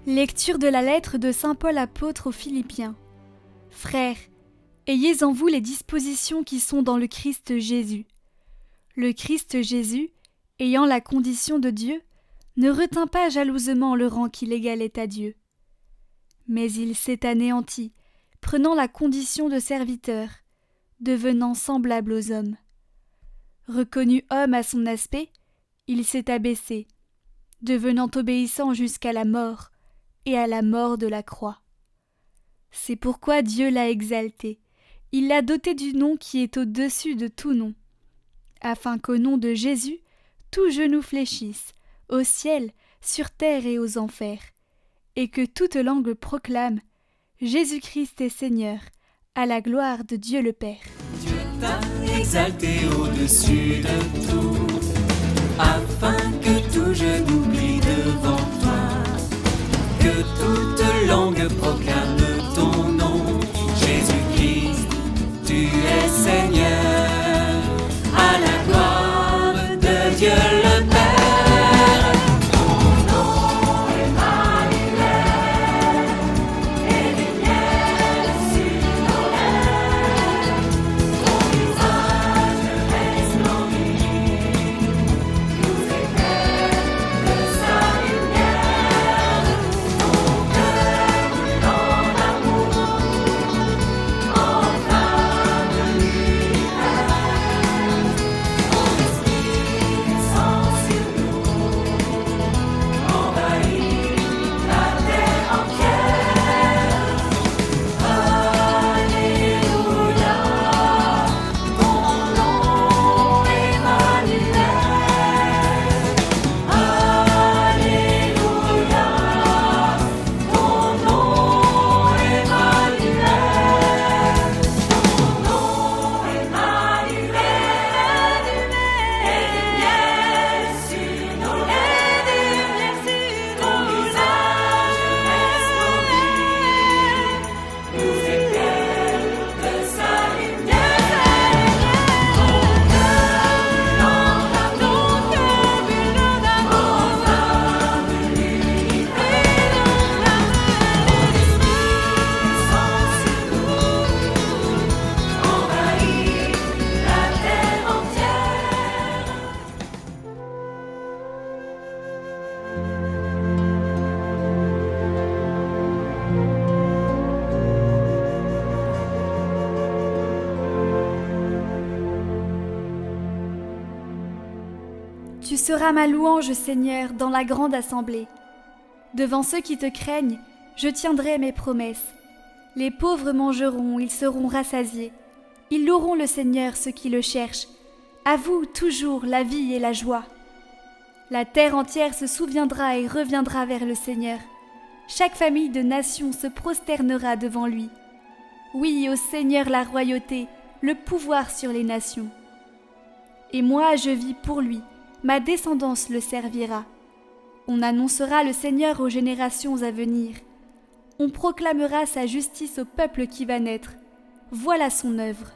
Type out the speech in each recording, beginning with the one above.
Lecture de la lettre de saint Paul apôtre aux Philippiens. Frères, ayez en vous les dispositions qui sont dans le Christ Jésus. Le Christ Jésus, ayant la condition de Dieu, ne retint pas jalousement le rang qui l'égalait à Dieu. Mais il s'est anéanti, prenant la condition de serviteur, devenant semblable aux hommes. Reconnu homme à son aspect, il s'est abaissé, devenant obéissant jusqu'à la mort, et à la mort de la croix. C'est pourquoi Dieu l'a exalté, il l'a doté du nom qui est au-dessus de tout nom, afin qu'au nom de Jésus, tout genou fléchisse, au ciel, sur terre et aux enfers, et que toute langue proclame « Jésus-Christ est Seigneur », à la gloire de Dieu le Père. Dieu t'a exalté au-dessus de tout, afin que tout genou plie devant toi, que toute langue proclame ton nom. Jésus-Christ, tu es Seigneur, à la gloire de Dieu le Père. Tu seras ma louange, Seigneur, dans la grande assemblée. Devant ceux qui te craignent, je tiendrai mes promesses. Les pauvres mangeront, ils seront rassasiés. Ils loueront le Seigneur, ceux qui le cherchent. À vous, toujours, la vie et la joie. La terre entière se souviendra et reviendra vers le Seigneur. Chaque famille de nations se prosternera devant lui. Oui, au Seigneur la royauté, le pouvoir sur les nations. Et moi, je vis pour lui. Ma descendance le servira. On annoncera le Seigneur aux générations à venir. On proclamera sa justice au peuple qui va naître. Voilà son œuvre.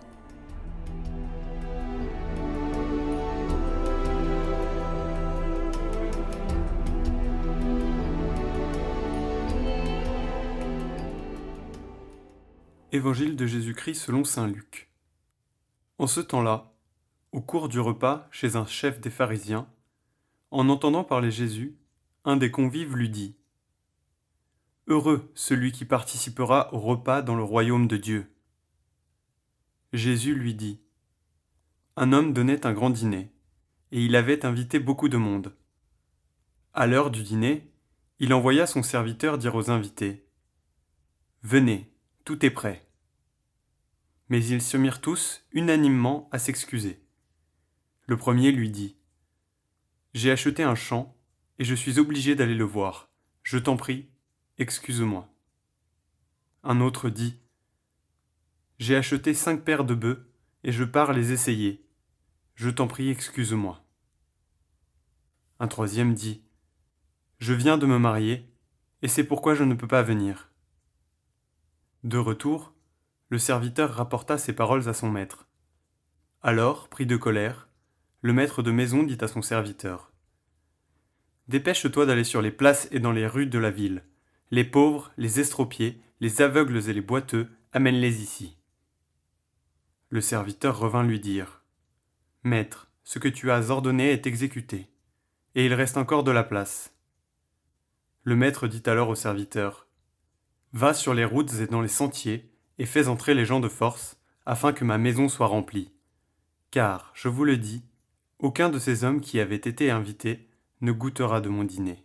Évangile de Jésus-Christ selon saint Luc. En ce temps-là, au cours du repas chez un chef des pharisiens, en entendant parler Jésus, un des convives lui dit « Heureux celui qui participera au repas dans le royaume de Dieu. » Jésus lui dit « Un homme donnait un grand dîner, et il avait invité beaucoup de monde. À l'heure du dîner, il envoya son serviteur dire aux invités « Venez, tout est prêt. » Mais ils se mirent tous unanimement à s'excuser. Le premier lui dit « J'ai acheté un champ et je suis obligé d'aller le voir. Je t'en prie, excuse-moi. » Un autre dit « J'ai acheté 5 paires de bœufs et je pars les essayer. Je t'en prie, excuse-moi. » Un troisième dit « Je viens de me marier et c'est pourquoi je ne peux pas venir. » De retour, le serviteur rapporta ces paroles à son maître. Alors, pris de colère, le maître de maison dit à son serviteur « Dépêche-toi d'aller sur les places et dans les rues de la ville, Les pauvres, les estropiés, les aveugles et les boiteux, amène-les ici. » Le serviteur revint lui dire : « Maître, ce que tu as ordonné est exécuté, et il reste encore de la place. » Le maître dit alors au serviteur : « Va sur les routes et dans les sentiers, et fais entrer les gens de force, afin que ma maison soit remplie. Car, je vous le dis, aucun de ces hommes qui avaient été invités ne goûtera de mon dîner. »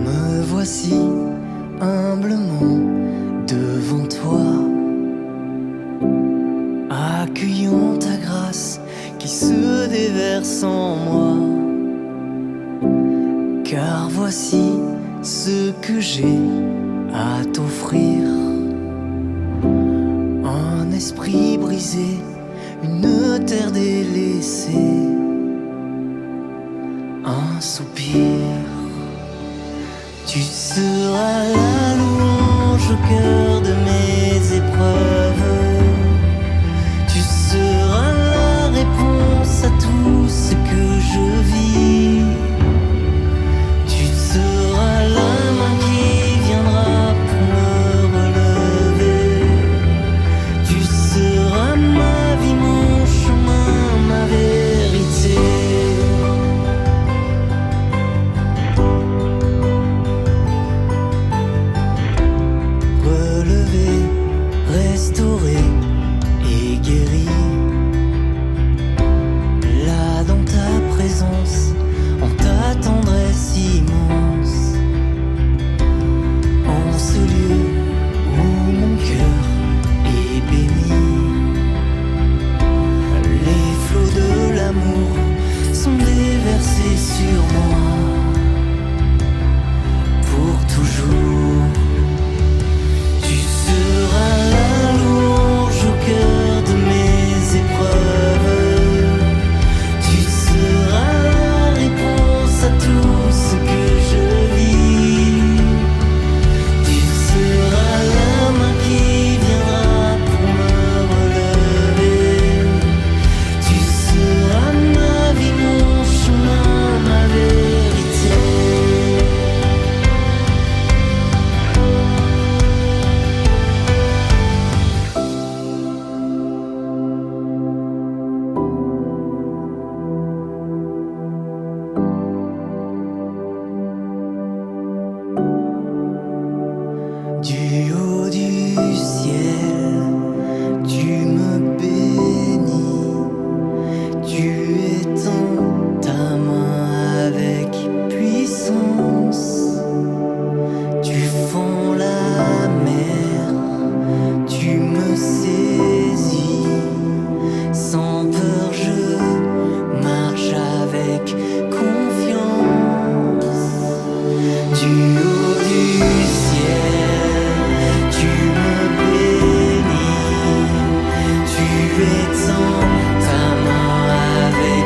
Me voici humblement devant toi, accueillant ta grâce qui se déverse en moi. Car voici ce que j'ai à t'offrir: un esprit brisé, une terre délaissée, un soupir. Tu seras la louange au cœur de mes épreuves. Tu seras la réponse à tout ce que je vis. Tu seras la main qui viendra pour me relever. Tu seras ma vie, mon chemin, ma vérité. Restauré et guéri, là dans ta présence, en ta tendresse immense, en ce lieu où mon cœur est béni. Les flots de l'amour sont déversés sur moi pour toujours. Tu seras la louange au cœur de mes épreuves. Tu seras la réponse à tout ce que je vis. Tu seras la main qui viendra pour me relever. Tu seras ma vie, mon chemin, ma vérité. Du haut du ciel, tu me bénis, tu étends ta main avec puissance, tu fends la mer, tu me saisis, sans peur je marche avec confiance. Du haut du ciel, tu me bénis, tu étends ta main avec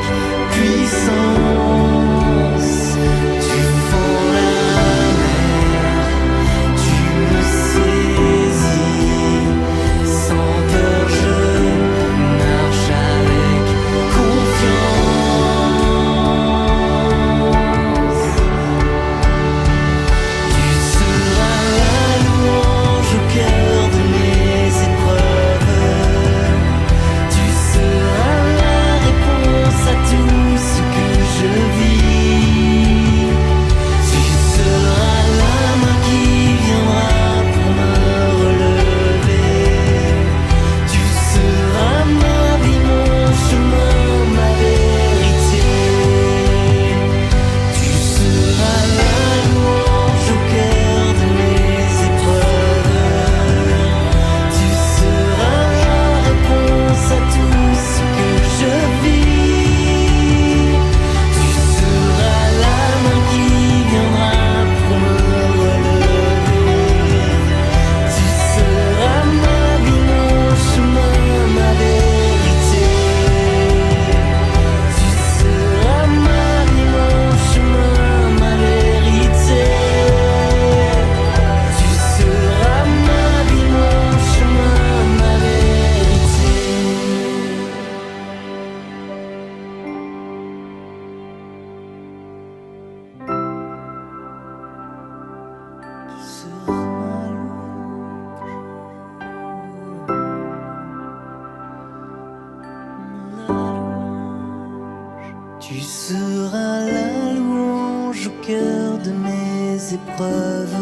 Tu seras la louange au cœur de mes épreuves.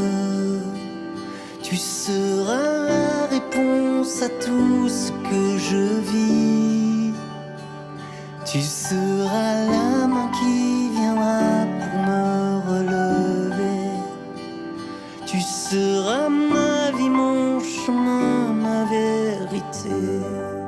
Tu seras la réponse à tout ce que je vis. Tu seras la main qui viendra pour me relever. Tu seras ma vie, mon chemin, ma vérité.